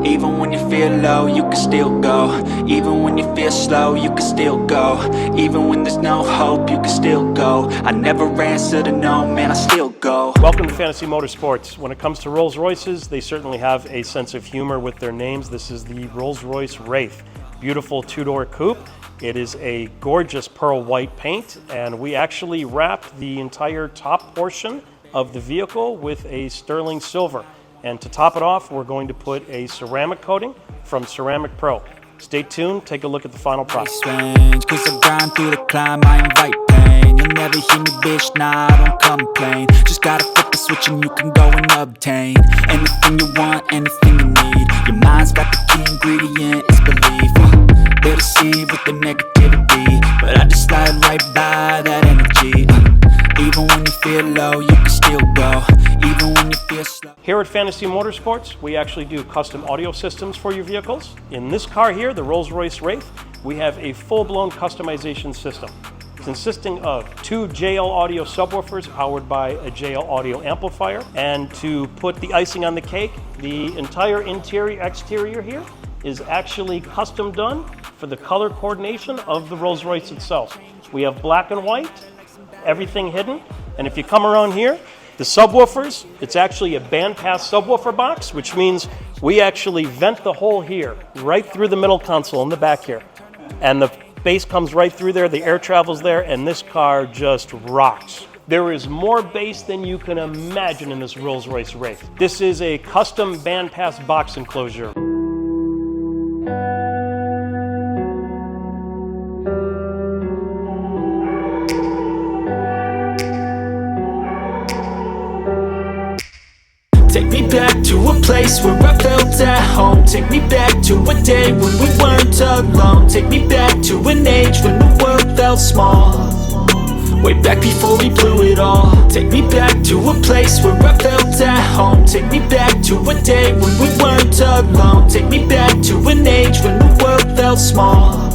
Even when you feel low, you can still go. Even when you feel slow, you can still go. Even when there's no hope, you can still go. I never answer to no, man, I still go. Welcome to Fantasy Motorsports. When it comes to Rolls Royces, they certainly have a sense of humor with their names. This is the Rolls Royce Rafe. Beautiful two-door coupe. It is a gorgeous pearl white paint, and we actually wrapped the entire top portion of the vehicle with a sterling silver. And to top it off, we're going to put a ceramic coating from Ceramic Pro. Stay tuned, take a look at the final product. Strange, 'cause I grind through the climb, I invite pain. You'll never hear me, bitch, nah, I don't complain. Just gotta flip the switch and you can go and obtain anything you want, anything you need. Your mind's got the key ingredient, it's belief. They'll deceive with the negativity, but I just slide right by that energy. Even when you feel low, you can still go. Even when you feel slow. Here at Fantasy Motorsports, we actually do custom audio systems for your vehicles. In this car here, the Rolls Royce Rafe, we have a full-blown customization system consisting of 2 JL audio subwoofers powered by a JL audio amplifier. And to put the icing on the cake, the entire interior exterior here is actually custom done for the color coordination of the Rolls Royce itself. We have black and white, everything hidden. And if you come around here, the subwoofers, it's actually a bandpass subwoofer box, which means we actually vent the hole here, right through the middle console in the back here. And the bass comes right through there, the air travels there, and this car just rocks. There is more bass than you can imagine in this Rolls Royce Rafe. This is a custom bandpass box enclosure. Take me back to a place where I felt at home. Take me back to a day when we weren't alone. Take me back to an age when the world felt small. Way back before we blew it all. Take me back to a place where I felt at home. Take me back to a day when we weren't alone. Take me back to an age when the world felt small.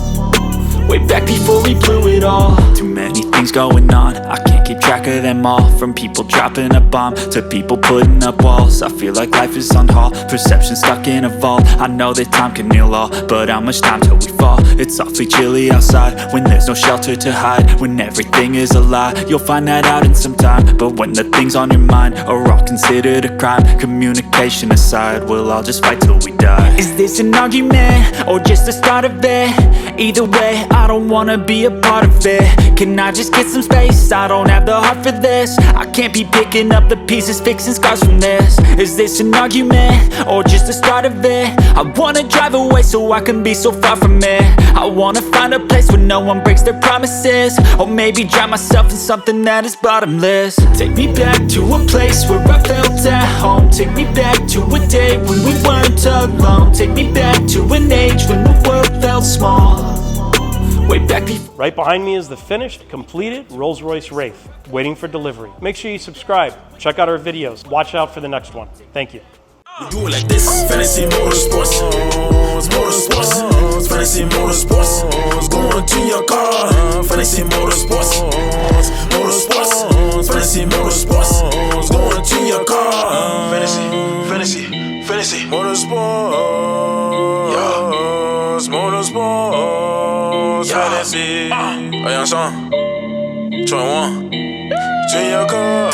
Way back before we blew it all. Too many things going on, I can't keep track of them all. From people dropping a bomb to people putting up walls. I feel like life is on hold, perception stuck in a vault. I know that time can heal all, but how much time till we fall? It's awfully chilly outside, when there's no shelter to hide. When everything is a lie, you'll find that out in some time. But when the things on your mind are all considered a crime, communication aside, we'll all just fight till we die. Is this an argument, or just the start of it? Either way, I don't wanna be a part of it. Can I just get some space? I don't have the heart for this. I can't be picking up the pieces, fixing scars from this. Is this an argument, or just the start of it? I wanna drive away so I can be so far from it. I wanna find a place where no one breaks their promises. Or maybe drown myself in something that is bottomless. Take me back to a place where I felt at home. Take me back to a day when we weren't alone. Take me back to an age when the world felt small. Way back before. Right behind me is the finished, completed Rolls Royce Rafe, waiting for delivery. Make sure you subscribe, check out our videos, watch out for the next one. Thank you. We do it like this. Fantasy Motorsports, Motorsports, Fantasy Motorsports, going to your car. Fantasy Motorsports, Motorsports, Fantasy Motorsports, going to your car. Fantasy Motorsports, Motorsports, Fantasy. Oh, young son, 21, to your car.